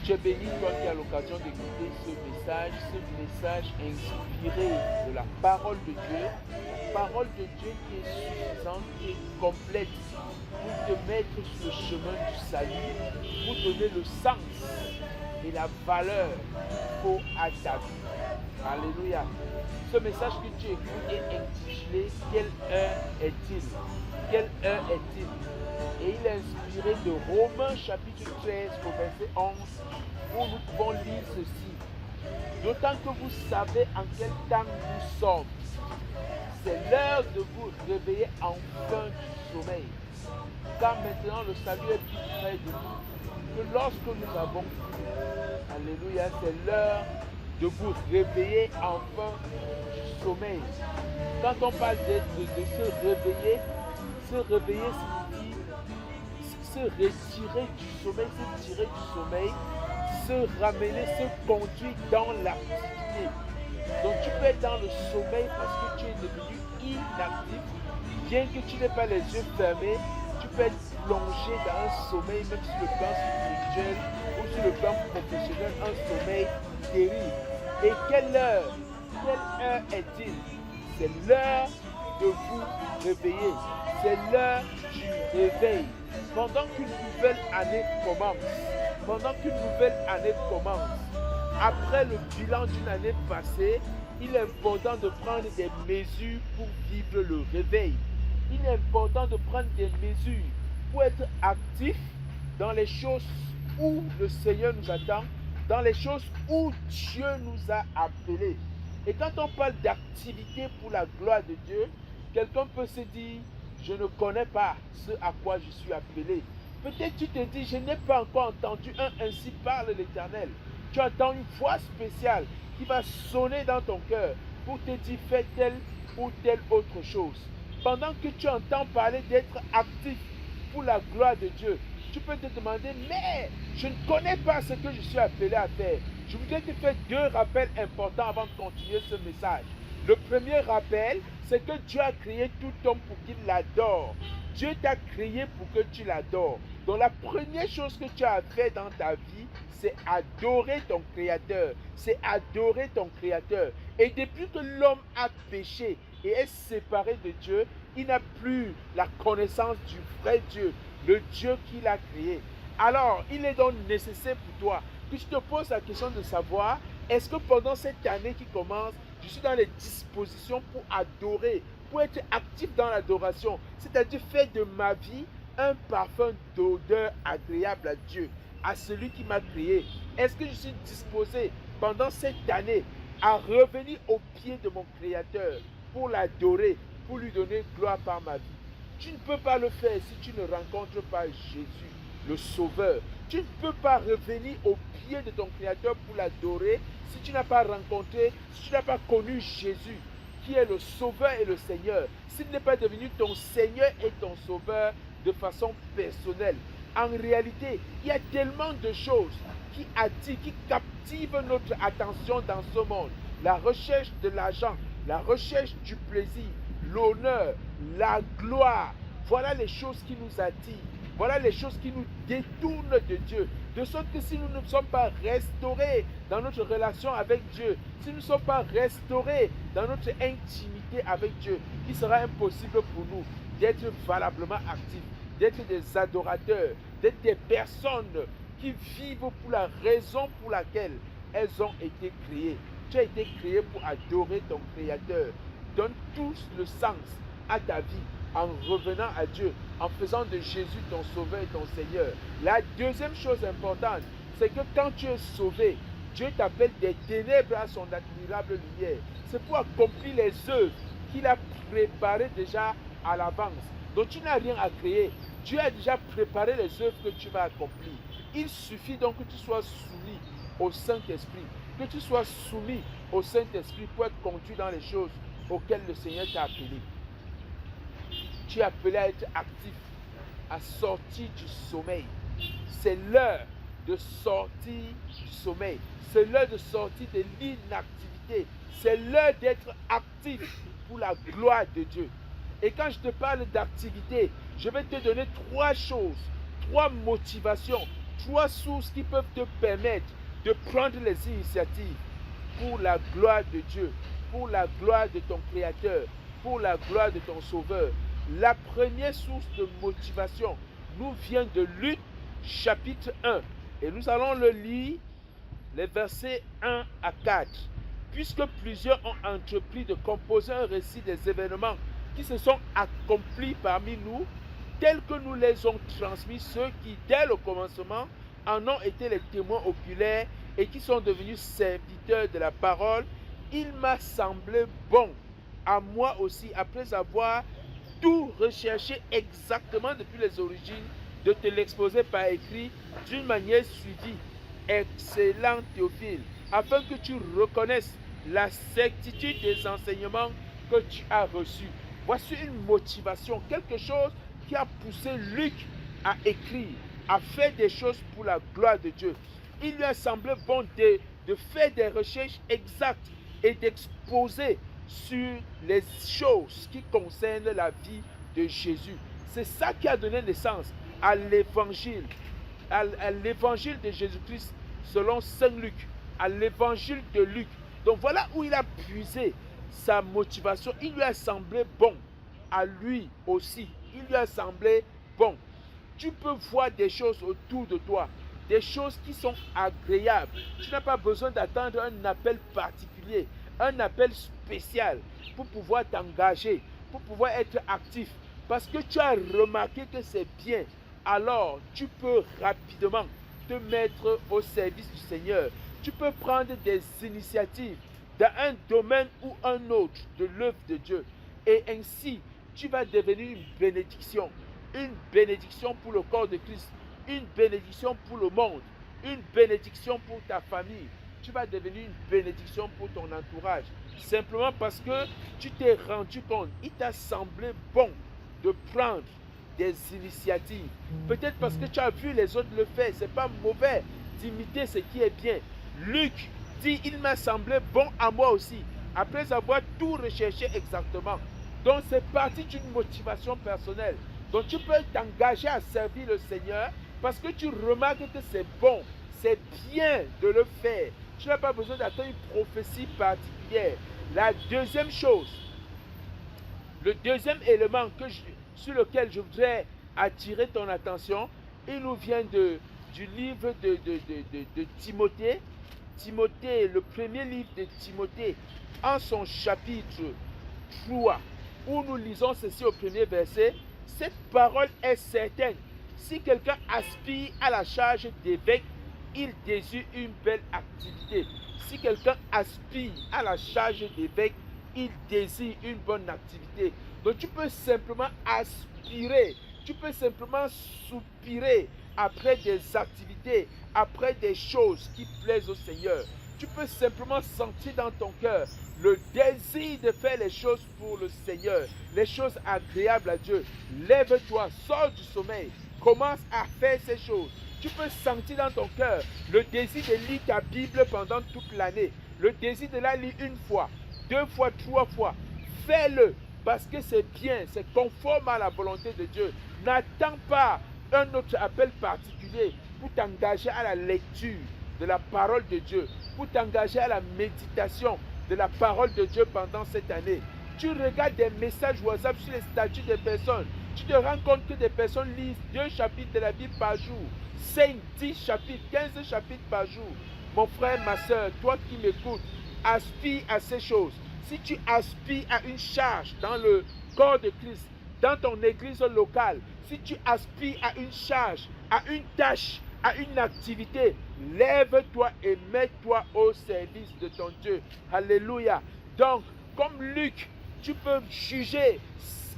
Tu es béni, toi qui as l'occasion d'écouter ce message inspiré de la parole de Dieu. La parole de Dieu qui est suffisante, qui est complète pour te mettre sur le chemin du salut, pour donner le sens et la valeur qu'il faut à ta vie. Alléluia. Ce message que tu écoutes est intitulé « Quelle heure est-il » Quelle heure est-il? Et il est inspiré de Romains chapitre 13 au verset 11 où nous pouvons lire ceci. D'autant que vous savez en quel temps nous sommes. C'est l'heure de vous réveiller enfin du sommeil. Car maintenant le salut est plus près de nous que lorsque nous avons cru. Alléluia, c'est l'heure de vous réveiller enfin du sommeil. Quand on parle de se réveiller signifie se retirer du sommeil, se tirer du sommeil, se ramener, se conduire dans l'activité. Donc tu peux être dans le sommeil parce que tu es devenu inactif. Bien que tu n'aies pas les yeux fermés, tu peux être plongé dans un sommeil, même sur le plan spirituel ou sur le plan professionnel, un sommeil terrible. Et quelle heure est-il? C'est l'heure de vous réveiller. C'est l'heure du réveil. Pendant qu'une nouvelle année commence, après le bilan d'une année passée, il est important de prendre des mesures pour vivre le réveil. Il est important de prendre des mesures pour être actif dans les choses où le Seigneur nous attend, dans les choses où Dieu nous a appelés. Et quand on parle d'activité pour la gloire de Dieu, quelqu'un peut se dire, je ne connais pas ce à quoi je suis appelé. Peut-être tu te dis, je n'ai pas encore entendu ainsi parle l'Éternel. Tu entends une voix spéciale qui va sonner dans ton cœur pour te dire, fais telle ou telle autre chose. Pendant que tu entends parler d'être actif pour la gloire de Dieu, tu peux te demander, mais je ne connais pas ce que je suis appelé à faire. Je voudrais te faire deux rappels importants avant de continuer ce message. Le premier rappel, c'est que Dieu a créé tout homme pour qu'il l'adore. Dieu t'a créé pour que tu l'adores. Donc la première chose que tu as fait dans ta vie, c'est adorer ton Créateur. C'est adorer ton Créateur. Et depuis que l'homme a péché et est séparé de Dieu, il n'a plus la connaissance du vrai Dieu, le Dieu qui l'a créé. Alors, il est donc nécessaire pour toi que tu te poses la question de savoir, est-ce que pendant cette année qui commence, je suis dans les dispositions pour adorer, pour être actif dans l'adoration, c'est-à-dire faire de ma vie un parfum d'odeur agréable à Dieu, à celui qui m'a créé. Est-ce que je suis disposé pendant cette année à revenir au pied de mon Créateur pour l'adorer, pour lui donner gloire par ma vie? Tu ne peux pas le faire si tu ne rencontres pas Jésus, le Sauveur. Tu ne peux pas revenir au pied de ton Créateur pour l'adorer si tu n'as pas rencontré, si tu n'as pas connu Jésus, qui est le Sauveur et le Seigneur. S'il n'est pas devenu ton Seigneur et ton Sauveur de façon personnelle. En réalité, il y a tellement de choses qui attirent, qui captivent notre attention dans ce monde. La recherche de l'argent, la recherche du plaisir, l'honneur, la gloire. Voilà les choses qui nous attirent. Voilà les choses qui nous détournent de Dieu. De sorte que si nous ne sommes pas restaurés dans notre relation avec Dieu, si nous ne sommes pas restaurés dans notre intimité avec Dieu, il sera impossible pour nous d'être valablement actifs, d'être des adorateurs, d'être des personnes qui vivent pour la raison pour laquelle elles ont été créées. Tu as été créé pour adorer ton Créateur. Donne tous le sens à ta vie en revenant à Dieu, en faisant de Jésus ton Sauveur et ton Seigneur. La deuxième chose importante, c'est que quand tu es sauvé, Dieu t'appelle des ténèbres à son admirable lumière. C'est pour accomplir les œuvres qu'il a préparées déjà à l'avance. Donc tu n'as rien à créer. Dieu a déjà préparé les œuvres que tu vas accomplir. Il suffit donc que tu sois soumis au Saint-Esprit, que tu sois soumis au Saint-Esprit pour être conduit dans les choses auxquelles le Seigneur t'a appelé. Tu es appelé à être actif, à sortir du sommeil. C'est l'heure de sortir du sommeil. C'est l'heure de sortir de l'inactivité. C'est l'heure d'être actif pour la gloire de Dieu. Et quand je te parle d'activité, je vais te donner trois choses, trois motivations 3 sources qui peuvent te permettre de prendre les initiatives pour la gloire de Dieu, pour la gloire de ton Créateur, pour la gloire de ton Sauveur. La première source de motivation nous vient de Luc chapitre 1. Et nous allons le lire, les versets 1 à 4. Puisque plusieurs ont entrepris de composer un récit des événements qui se sont accomplis parmi nous, tels que nous les ont transmis ceux qui, dès le commencement, en ont été les témoins oculaires et qui sont devenus serviteurs de la parole, il m'a semblé bon, à moi aussi, après avoir tout recherché exactement depuis les origines, de te l'exposer par écrit d'une manière suivie, excellent Théophile, afin que tu reconnaisses la certitude des enseignements que tu as reçus. Voici une motivation, quelque chose qui a poussé Luc à écrire, à faire des choses pour la gloire de Dieu. Il lui a semblé bon de faire des recherches exactes et d'exposer sur les choses qui concernent la vie de Jésus. C'est ça qui a donné naissance à l'évangile, à l'évangile de Jésus-Christ selon Saint Luc, à l'évangile de Luc. Donc voilà où il a puisé sa motivation. Il lui a semblé bon à lui aussi. Il lui a semblé bon. Tu peux voir des choses autour de toi, des choses qui sont agréables. Tu n'as pas besoin d'attendre un appel particulier, un appel spécial pour pouvoir t'engager, pour pouvoir être actif. Parce que tu as remarqué que c'est bien. Alors, tu peux rapidement te mettre au service du Seigneur. Tu peux prendre des initiatives dans un domaine ou un autre de l'œuvre de Dieu. Et ainsi, tu vas devenir une bénédiction. Une bénédiction pour le corps de Christ. Une bénédiction pour le monde. Une bénédiction pour ta famille. Tu vas devenir une bénédiction pour ton entourage. Simplement parce que tu t'es rendu compte, il t'a semblé bon de prendre des initiatives. Peut-être parce que tu as vu les autres le faire. Ce n'est pas mauvais d'imiter ce qui est bien. Luc dit, il m'a semblé bon à moi aussi, après avoir tout recherché exactement. Donc c'est parti d'une motivation personnelle. Donc tu peux t'engager à servir le Seigneur parce que tu remarques que c'est bon, c'est bien de le faire. Tu n'as pas besoin d'attendre une prophétie particulière. La deuxième chose, le deuxième élément sur lequel je voudrais attirer ton attention, il nous vient du livre de Timothée. Timothée, le premier livre de Timothée, en son chapitre 3, où nous lisons ceci au premier verset. Cette parole est certaine. Si quelqu'un aspire à la charge d'évêque, il désire une belle activité. Si quelqu'un aspire à la charge d'évêque, il désire une bonne activité. Donc tu peux simplement aspirer, tu peux simplement soupirer après des activités, après des choses qui plaisent au Seigneur. Tu peux simplement sentir dans ton cœur le désir de faire les choses pour le Seigneur, les choses agréables à Dieu. Lève-toi, sors du sommeil, commence à faire ces choses. Tu peux sentir dans ton cœur le désir de lire ta Bible pendant toute l'année, le désir de la lire une fois, 2 fois, 3 fois. Fais-le parce que c'est bien, c'est conforme à la volonté de Dieu. N'attends pas un autre appel particulier pour t'engager à la lecture de la parole de Dieu, pour t'engager à la méditation de la parole de Dieu pendant cette année. Tu regardes des messages WhatsApp sur les statuts des personnes. Tu te rends compte que des personnes lisent 2 chapitres de la Bible par jour, 5, 10 chapitres, 15 chapitres par jour. Mon frère, ma soeur, toi qui m'écoutes, aspire à ces choses. Si tu aspires à une charge dans le corps de Christ, dans ton église locale, si tu aspires à une charge, à une tâche, à une activité, lève-toi et mets-toi au service de ton Dieu. Alléluia. Donc, comme Luc, tu peux juger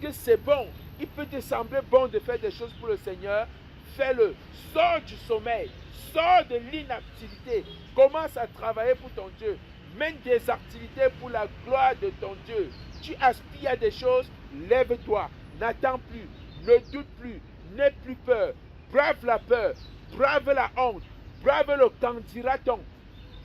que c'est bon. Il peut te sembler bon de faire des choses pour le Seigneur. Fais-le. Sors du sommeil. Sors de l'inactivité. Commence à travailler pour ton Dieu. Mène des activités pour la gloire de ton Dieu. Tu aspires à des choses, lève-toi. N'attends plus. Ne doute plus. N'aie plus peur. Brave la peur. Brave la honte. Brave le qu'en dira-t-on.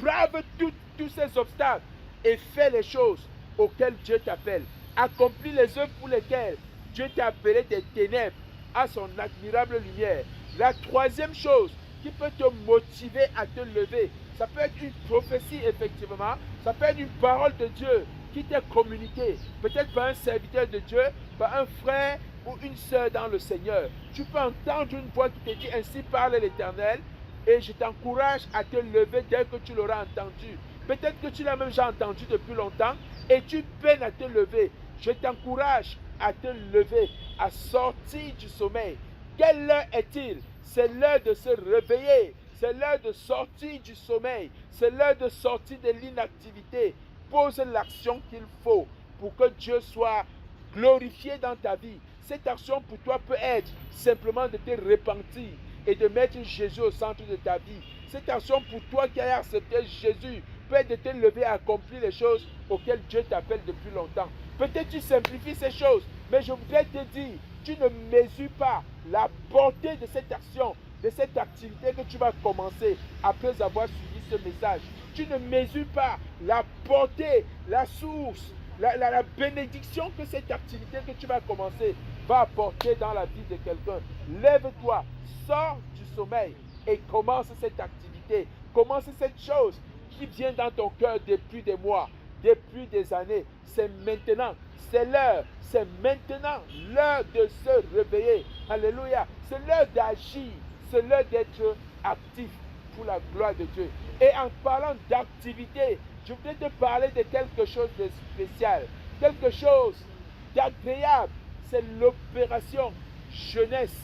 Brave tous ces obstacles et fais les choses auxquelles Dieu t'appelle. Accomplis les œuvres pour lesquelles Dieu t'a appelé des ténèbres à son admirable lumière. La troisième chose, qui peut te motiver à te lever. Ça peut être une prophétie, effectivement. Ça peut être une parole de Dieu qui t'est communiquée. Peut-être par un serviteur de Dieu, par un frère ou une sœur dans le Seigneur. Tu peux entendre une voix qui te dit ainsi parle l'Éternel. Et je t'encourage à te lever dès que tu l'auras entendu. Peut-être que tu l'as même déjà entendu depuis longtemps et tu peines à te lever. Je t'encourage à te lever, à sortir du sommeil. Quelle heure est-il? C'est l'heure de se réveiller. C'est l'heure de sortir du sommeil. C'est l'heure de sortir de l'inactivité. Pose l'action qu'il faut pour que Dieu soit glorifié dans ta vie. Cette action pour toi peut être simplement de te repentir et de mettre Jésus au centre de ta vie. Cette action pour toi qui as accepté Jésus peut être de te lever et accomplir les choses auxquelles Dieu t'appelle depuis longtemps. Peut-être tu simplifies ces choses, mais je voudrais te dire, tu ne mesures pas la portée de cette action, de cette activité que tu vas commencer après avoir suivi ce message. Tu ne mesures pas la portée, la source, la bénédiction que cette activité que tu vas commencer va apporter dans la vie de quelqu'un. Lève-toi, sors du sommeil et commence cette activité. Commence cette chose qui vient dans ton cœur depuis des mois, depuis des années. C'est maintenant, c'est l'heure, c'est maintenant l'heure de se réveiller. Alléluia. C'est l'heure d'agir, c'est l'heure d'être actif pour la gloire de Dieu. Et en parlant d'activité, je voudrais te parler de quelque chose de spécial, quelque chose d'agréable. C'est l'opération jeunesse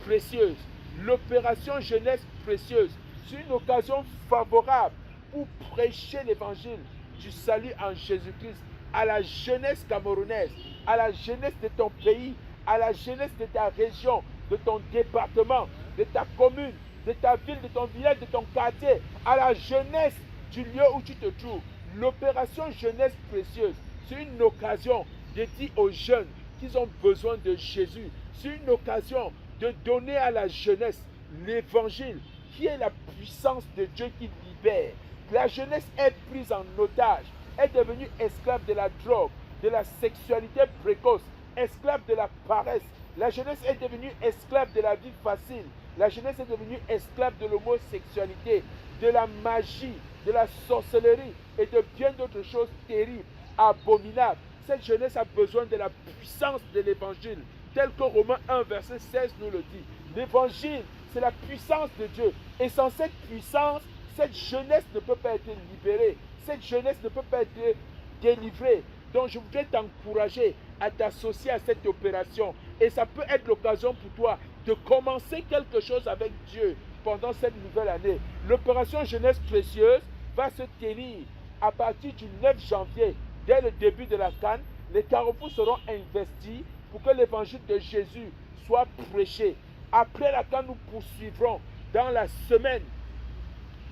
précieuse. L'opération jeunesse précieuse, c'est une occasion favorable pour prêcher l'évangile du salut en Jésus-Christ à la jeunesse camerounaise, à la jeunesse de ton pays, à la jeunesse de ta région, de ton département, de ta commune, de ta ville, de ton village, de ton quartier, à la jeunesse du lieu où tu te trouves. L'opération jeunesse précieuse, c'est une occasion de dire aux jeunes qu'ils ont besoin de Jésus. C'est une occasion de donner à la jeunesse l'évangile qui est la puissance de Dieu qui libère. La jeunesse est prise en otage, est devenue esclave de la drogue, de la sexualité précoce, esclave de la paresse. La jeunesse est devenue esclave de la vie facile. La jeunesse est devenue esclave de l'homosexualité, de la magie, de la sorcellerie et de bien d'autres choses terribles, abominables. Cette jeunesse a besoin de la puissance de l'évangile, tel que Romains 1, verset 16 nous le dit. L'évangile, c'est la puissance de Dieu. Et sans cette puissance, cette jeunesse ne peut pas être libérée. Cette jeunesse ne peut pas être délivrée. Donc je voudrais t'encourager à t'associer à cette opération. Et ça peut être l'occasion pour toi de commencer quelque chose avec Dieu pendant cette nouvelle année. L'opération jeunesse précieuse va se tenir à partir du 9 janvier. Dès le début de la CAN, les carrefours seront investis pour que l'évangile de Jésus soit prêché. Après la CAN, nous poursuivrons dans la semaine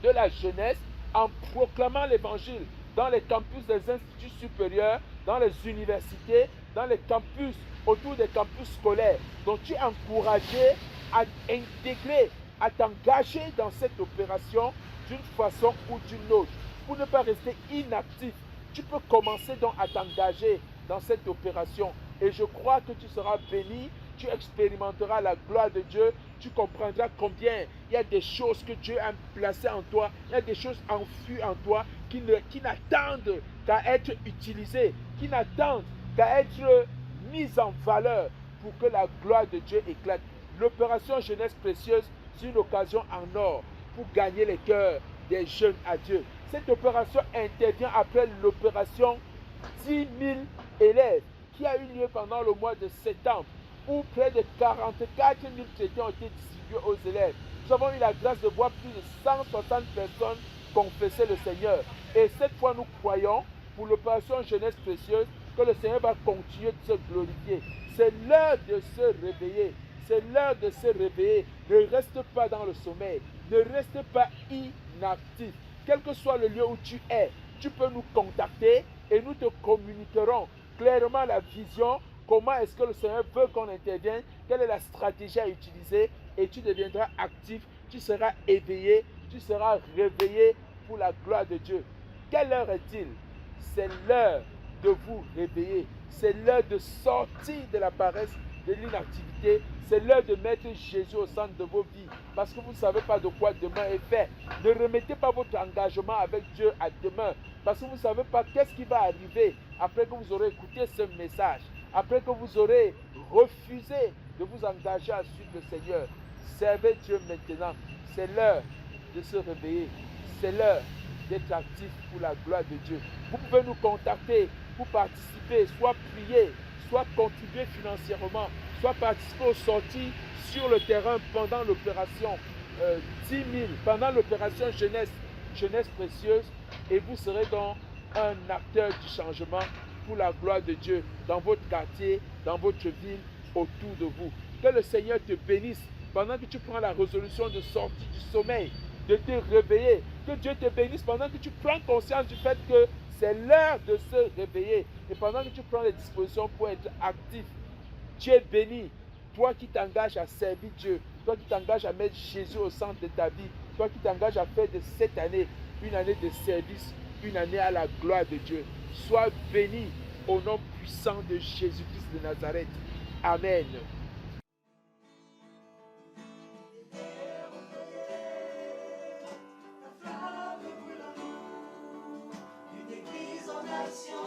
de la jeunesse en proclamant l'évangile dans les campus des instituts supérieurs, dans les universités, dans les campus, autour des campus scolaires. Donc tu es encouragé à intégrer, à t'engager dans cette opération d'une façon ou d'une autre, pour ne pas rester inactif. Tu peux commencer donc à t'engager dans cette opération et je crois que tu seras béni, tu expérimenteras la gloire de Dieu, tu comprendras combien il y a des choses que Dieu a placées en toi, il y a des choses enfuies en toi qui n'attendent qu'à être utilisées, qui n'attendent qu'à être mises en valeur pour que la gloire de Dieu éclate. L'opération jeunesse précieuse, c'est une occasion en or pour gagner les cœurs des jeunes à Dieu. Cette opération intervient après l'opération 10 000 élèves qui a eu lieu pendant le mois de septembre, où près de 44 000 chrétiens ont été distribués aux élèves. Nous avons eu la grâce de voir plus de 160 personnes confesser le Seigneur. Et cette fois, nous croyons, pour l'opération jeunesse précieuse, que le Seigneur va continuer de se glorifier. C'est l'heure de se réveiller. C'est l'heure de se réveiller. Ne reste pas dans le sommeil. Ne reste pas inactif. Quel que soit le lieu où tu es, tu peux nous contacter et nous te communiquerons clairement la vision, comment est-ce que le Seigneur veut qu'on intervienne, quelle est la stratégie à utiliser et tu deviendras actif, tu seras éveillé, tu seras réveillé pour la gloire de Dieu. Quelle heure est-il? C'est l'heure de vous réveiller. C'est l'heure de sortir de la paresse de l'inactivité. C'est l'heure de mettre Jésus au centre de vos vies. Parce que vous ne savez pas de quoi demain est fait. Ne remettez pas votre engagement avec Dieu à demain. Parce que vous ne savez pas qu'est-ce qui va arriver après que vous aurez écouté ce message. Après que vous aurez refusé de vous engager à suivre le Seigneur. Servez Dieu maintenant. C'est l'heure de se réveiller. C'est l'heure d'être actif pour la gloire de Dieu. Vous pouvez nous contacter pour participer, soit prier, soit contribuer financièrement, soit participer aux sorties sur le terrain pendant l'opération 10 000, pendant l'opération jeunesse précieuse, et vous serez donc un acteur du changement pour la gloire de Dieu dans votre quartier, dans votre ville, autour de vous. Que le Seigneur te bénisse pendant que tu prends la résolution de sortir du sommeil, de te réveiller. Que Dieu te bénisse pendant que tu prends conscience du fait que c'est l'heure de se réveiller. Et pendant que tu prends les dispositions pour être actif, tu es béni. Toi qui t'engages à servir Dieu, toi qui t'engages à mettre Jésus au centre de ta vie, toi qui t'engages à faire de cette année une année de service, une année à la gloire de Dieu. Sois béni au nom puissant de Jésus-Christ de Nazareth. Amen. La flamme brûle en nous, une église en action.